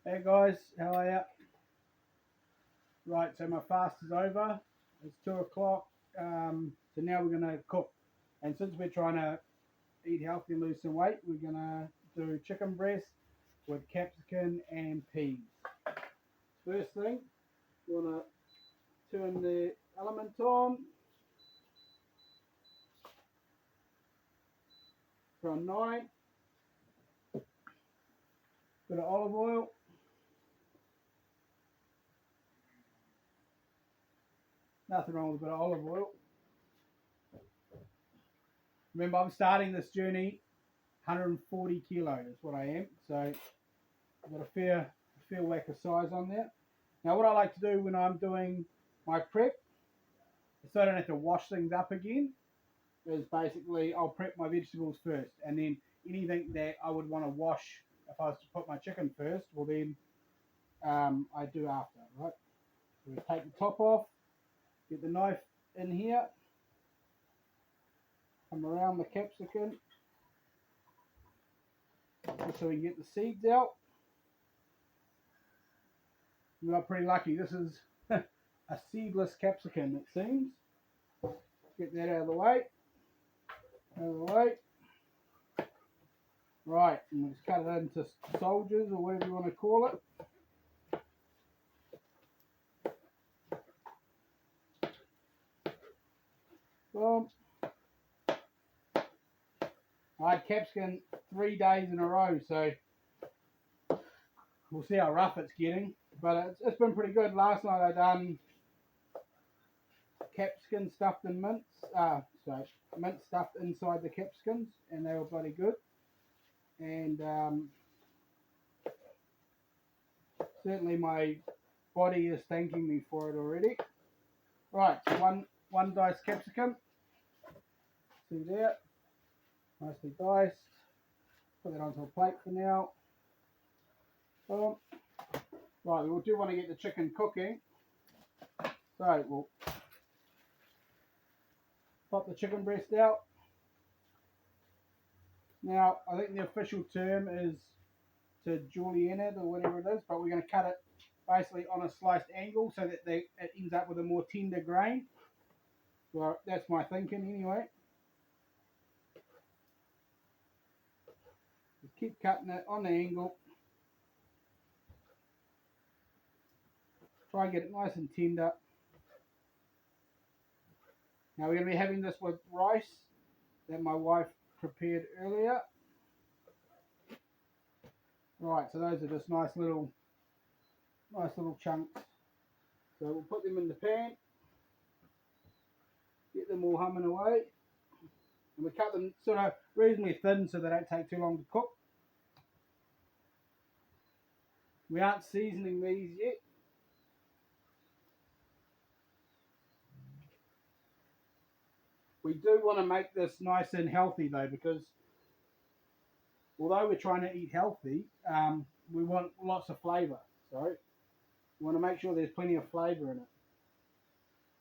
Hey guys, how are you? Right, so my fast is over. It's 2 o'clock. So now we're gonna cook. And since we're trying to eat healthy and lose some weight, we're gonna do chicken breast with capsicum and peas. First thing, we wanna turn the element on, put on 9, bit of olive oil. Nothing wrong with a bit of olive oil. Remember, I'm starting this journey 140 kilos is what I am. So I've got a fair whack of size on there. Now, what I like to do when I'm doing my prep, so I don't have to wash things up again, is basically I'll prep my vegetables first, and then anything that I would want to wash if I was to put my chicken first, well then I do after, right? So we take the top off, get the knife in here, come around the capsicum, just so we can get the seeds out. We got pretty lucky. This is a seedless capsicum, it seems. Get that out of the way. Out of the way. Right, and we'll just cut it into soldiers or whatever you want to call it. Boom. I had capsicum 3 days in a row, so we'll see how rough it's getting. But it's been pretty good. Last night I done capsicum stuffed in mince. Mince stuffed inside the capsicums, and they were bloody good. And certainly my body is thanking me for it already. Right, so one diced capsicum. See there, nicely diced. Put that onto a plate for now. Boom. Right, we do want to get the chicken cooking. So we'll pop the chicken breast out. Now, I think the official term is to julienne it or whatever it is, but we're going to cut it basically on a sliced angle so that it ends up with a more tender grain. Well, that's my thinking anyway. Just keep cutting it on the angle. Try and get it nice and tender. Now we're going to be having this with rice that my wife prepared earlier. Right, so those are just nice little chunks. So we'll put them in the pan, get them all humming away, and we cut them sort of reasonably thin so they don't take too long to cook. We aren't seasoning these yet. We do want to make this nice and healthy though, because although we're trying to eat healthy, we want lots of flavour. So we want to make sure there's plenty of flavour in it.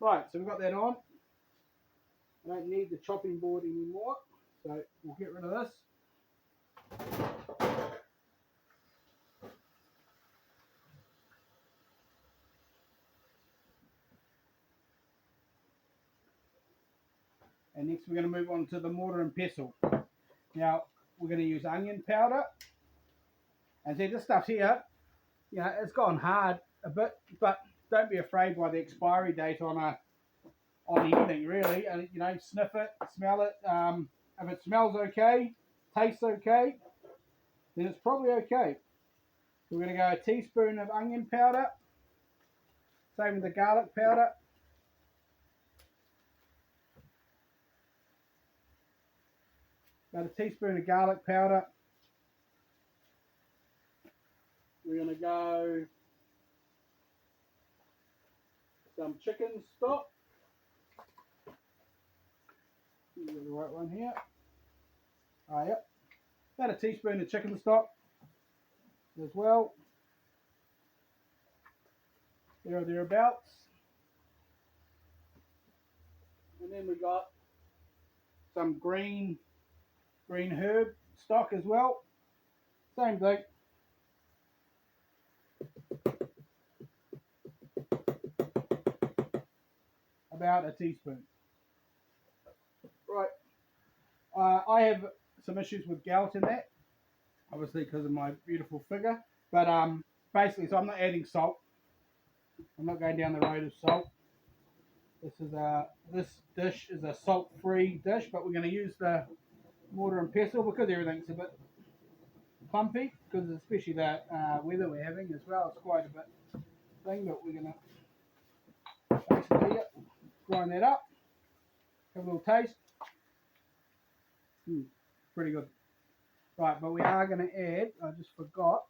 Right, so we've got that on. I don't need the chopping board anymore, so we'll get rid of this. And next we're going to move on to the mortar and pestle. Now we're going to use onion powder. And see, this stuff here, you know, it's gone hard a bit, but don't be afraid by the expiry date on anything really. And you know, sniff it, smell it. If it smells okay, tastes okay, then it's probably okay. We're going to go a teaspoon of onion powder. Same with the garlic powder. About a teaspoon of garlic powder. We're going to go some chicken stock. You got the right one here. Oh, yep. About a teaspoon of chicken stock as well. There or thereabouts. And then we got some green herb stock as well. Same thing. about a teaspoon. Right. I have some issues with gout in that, obviously because of my beautiful figure. But basically, so I'm not adding salt. I'm not going down the road of salt. This dish is a salt-free dish, but we're going to use the mortar and pestle because everything's a bit clumpy, because especially the weather we're having as well. It's quite a bit thing, but we're going to basically grind that up, have a little taste. Pretty good. Right, but we are going to add, I just forgot,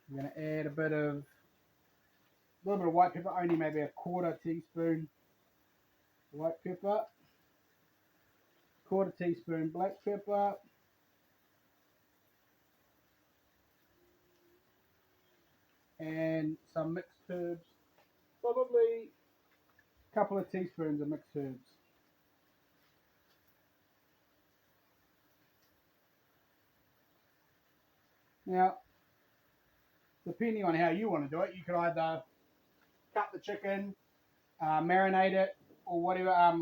we're going to add a little bit of white pepper, only maybe a quarter teaspoon white pepper, quarter teaspoon black pepper, and some mixed herbs, probably a couple of teaspoons of mixed herbs. Now, depending on how you want to do it, you can either cut the chicken, marinate it, or whatever.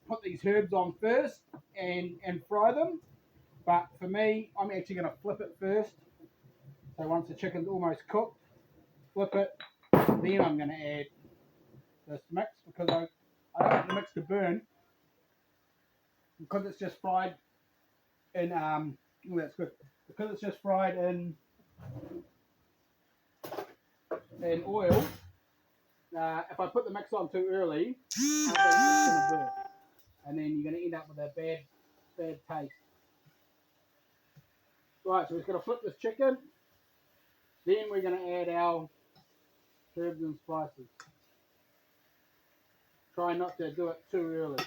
Put these herbs on first and fry them. But for me, I'm actually going to flip it first. So once the chicken's almost cooked, flip it. Then I'm going to add this mix because I don't want the mix to burn, because it's just fried in that's good. Because it's just fried in oil. If I put the mix on too early, I think it's going to burn, and then you're going to end up with a bad taste. Right, so we're going to flip this chicken. Then we're going to add our herbs and spices. Try not to do it too early.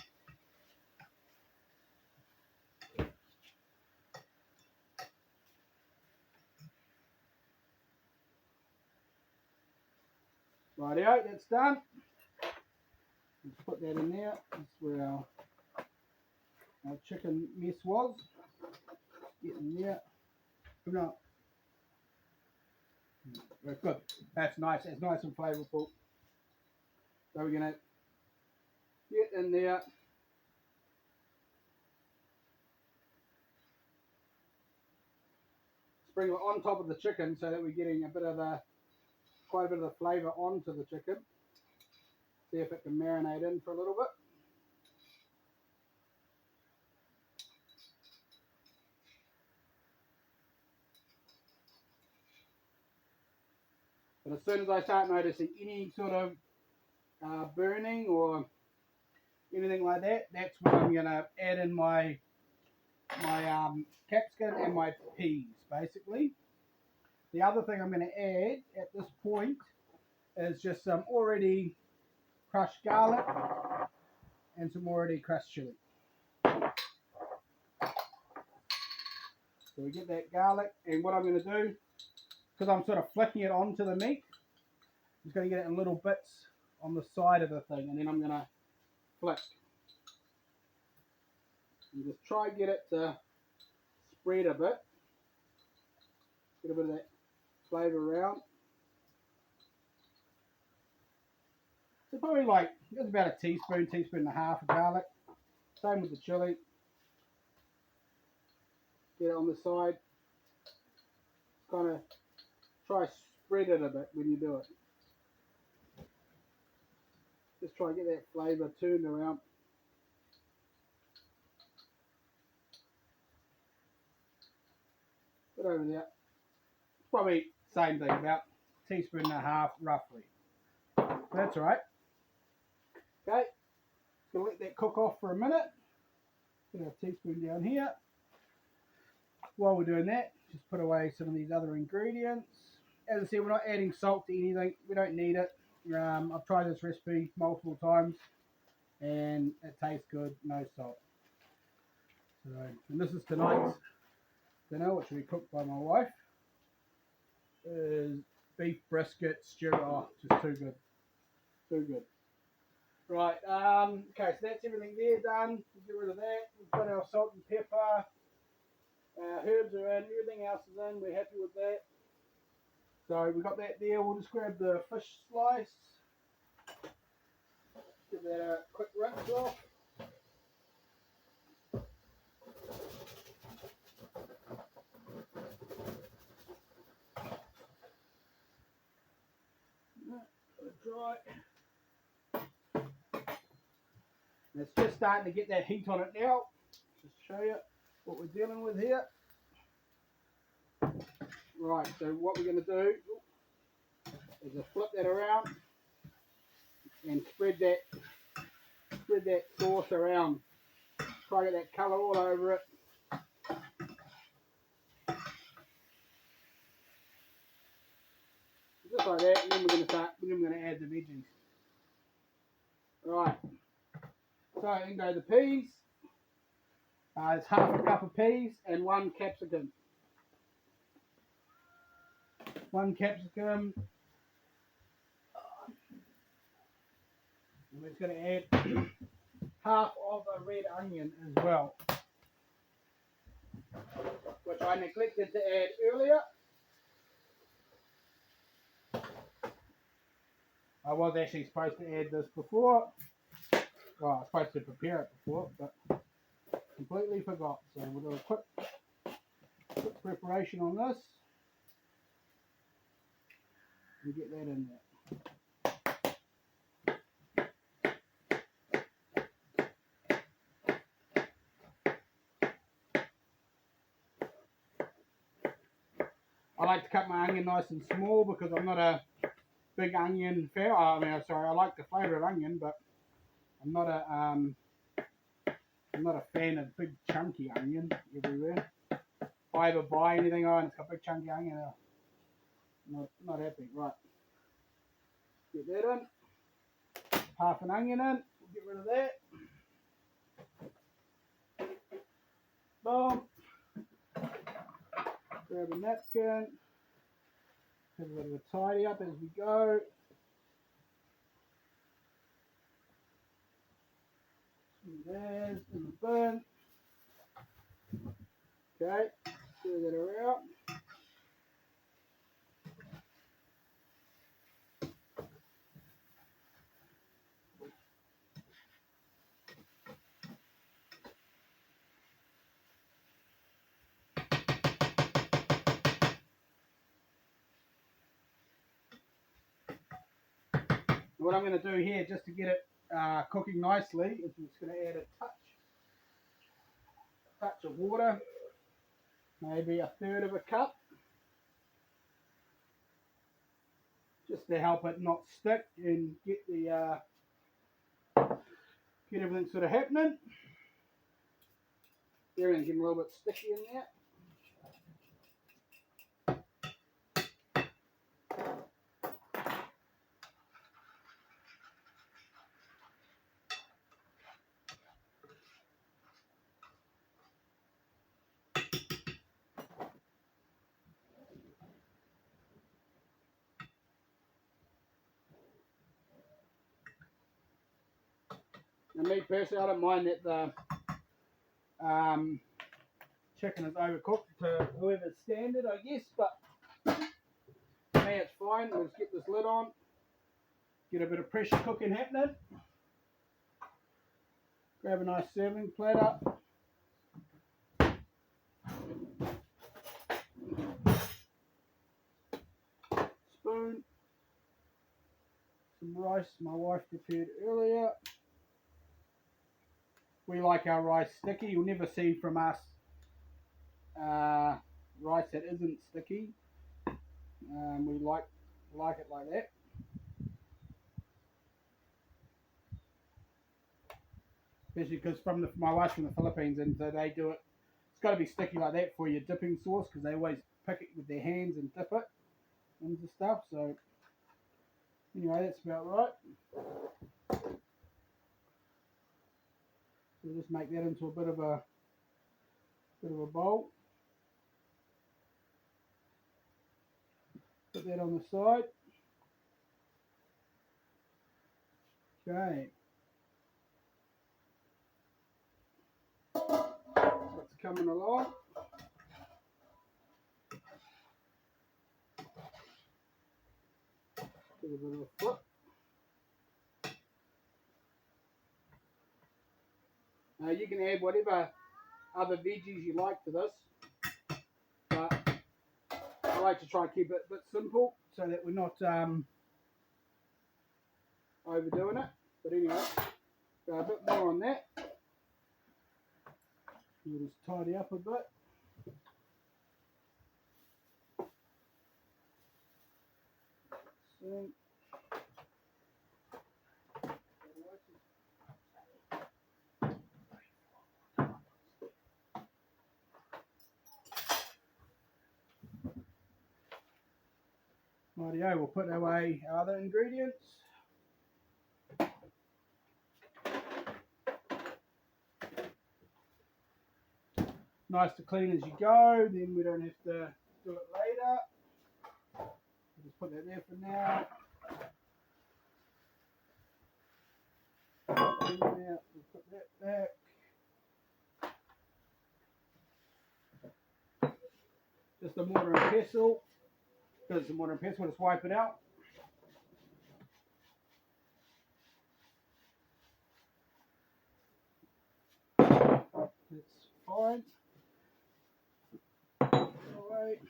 Rightio, that's done. Let's put that in there. That's where our chicken mess was. Get in there. No. Good. That's nice. It's nice and flavourful. So we're going to get in there. Sprinkle it on top of the chicken so that we're getting quite a bit of the flavour onto the chicken. See if it can marinate in for a little bit. But as soon as I start noticing any sort of burning or anything like that, that's when I'm going to add in my capsicum and my peas, basically. The other thing I'm going to add at this point is just some already crushed garlic and some already crushed chili. So we get that garlic, and what I'm going to do, because I'm sort of flicking it onto the meat, I'm just going to get it in little bits on the side of the thing, and then I'm going to flick. And just try and get it to spread a bit. Get a bit of that flavour around. So probably it's about a teaspoon and a half of garlic. Same with the chili. Get it on the side. Kind of try spread it a bit when you do it. Just try and get that flavour turned around. Put over there. Probably same thing, about a teaspoon and a half roughly. That's all right. Okay, gonna let that cook off for a minute. Put our teaspoon down here. While we're doing that, just put away some of these other ingredients. As I said, we're not adding salt to anything. We don't need it. I've tried this recipe multiple times, and it tastes good. No salt. So, and this is tonight's dinner, which will be cooked by my wife. Is beef brisket stew. Oh, just too good. Too good. Right, okay, so that's everything there done. We'll get rid of that. We've got our salt and pepper. Our herbs are in, everything else is in. We're happy with that. So we've got that there. We'll just grab the fish slice. Give that a quick rinse off. Dry. And it's just starting to get that heat on it now. Just show you what we're dealing with here. Right, so what we're going to do is just flip that around and spread that sauce around. Try to get that colour all over it. Just like that, and then we're going to add the veggies. Right, so in go the peas. It's half a cup of peas and 1 capsicum. 1 capsicum. And we're just going to add half of a red onion as well, which I neglected to add earlier. I was actually supposed to add this before. Well, I was supposed to prepare it before, but completely forgot. So we'll do a quick preparation on this and get that in there. I like to cut my onion nice and small because I'm not a big onion fan. I like the flavour of onion, but I'm not a fan of big chunky onion everywhere. If I ever buy anything and it's got big chunky onion, not happy. Right, get that in. Half an onion in. We'll get rid of that. Boom. Grab a napkin. Have a bit of a tidy up as we go. There's in the bin. Okay, stir that around. What I'm going to do here, just to get it cooking nicely, is I'm just going to add a touch of water, maybe 1/3 of a cup, just to help it not stick and get everything sort of happening. Everything getting a little bit sticky in there. And me personally, I don't mind that the chicken is overcooked to whoever's standard, I guess, but for me it's fine. We'll just get this lid on, get a bit of pressure cooking happening. Grab a nice serving platter. Spoon. Some rice my wife prepared earlier. We like our rice sticky. You'll never see from us rice that isn't sticky. We like it like that. Especially because my wife's from the Philippines, and so they do it. It's got to be sticky like that for your dipping sauce, because they always pick it with their hands and dip it into stuff. So anyway, that's about right. We'll just make that into a bit of a bowl. Put that on the side. Okay. That's coming along. Give it a bit of a flip. Now you can add whatever other veggies you like to this, but I like to try and keep it a bit simple so that we're not overdoing it. But anyway, go a bit more on that. We'll just tidy up a bit. So, rightio, we'll put away our other ingredients. Nice to clean as you go, then we don't have to do it later. We'll just put that there for now. We'll put that back. Just a mortar and pestle. Because it's a mortar and pestle, we'll just wipe it out. That's fine. Alright.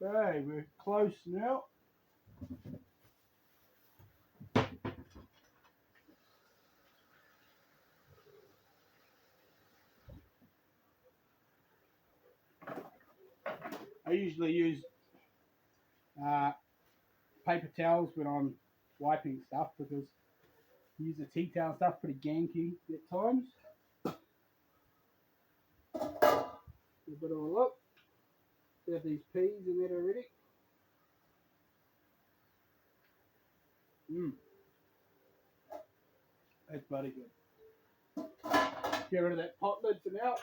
Okay, we're close now. I usually use paper towels when I'm wiping stuff because I use the tea towel stuff pretty ganky at times. A bit of a look. We have these peas in there already. That's bloody good. Get rid of that pot lid for now.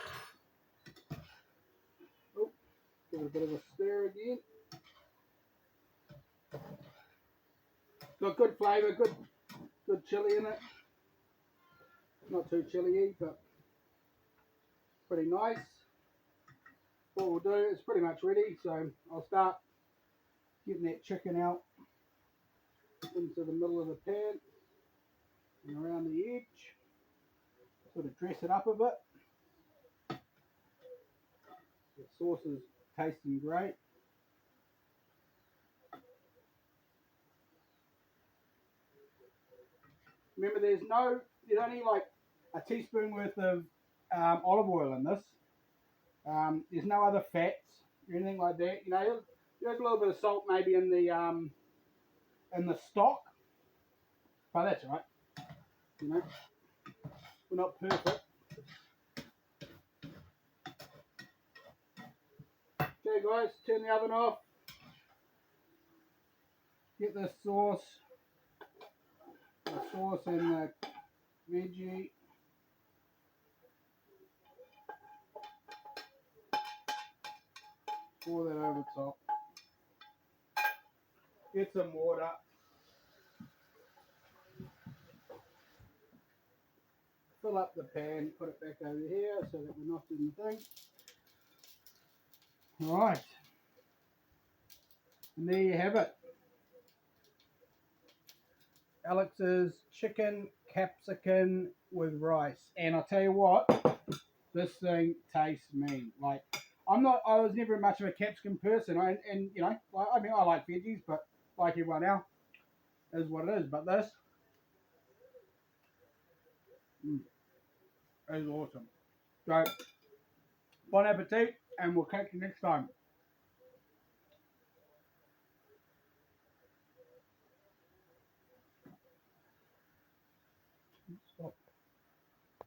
Oh, give it a bit of a stir again. Got good flavour, good chilli in it. Not too chilly, but pretty nice. What we'll do is pretty much ready, so I'll start getting that chicken out into the middle of the pan and around the edge. Sort of dress it up a bit. The sauce is tasting great. Remember, there's only like a teaspoon worth of olive oil in this. There's no other fats or anything like that. You know, there's a little bit of salt maybe in the stock, but that's all right. You know, we're not perfect. Okay, guys, turn the oven off. Get the sauce and the veggie. Pour that over top. Get some water. Fill up the pan, put it back over here so that we're not doing the thing. Alright. And there you have it. Alex's chicken capsicum with rice. And I'll tell you what, this thing tastes mean. Like, I was never much of a capsicum person. And you know, I mean, I like veggies, but like everyone else, is what it is. But this is awesome. So, bon appetit, and we'll catch you next time.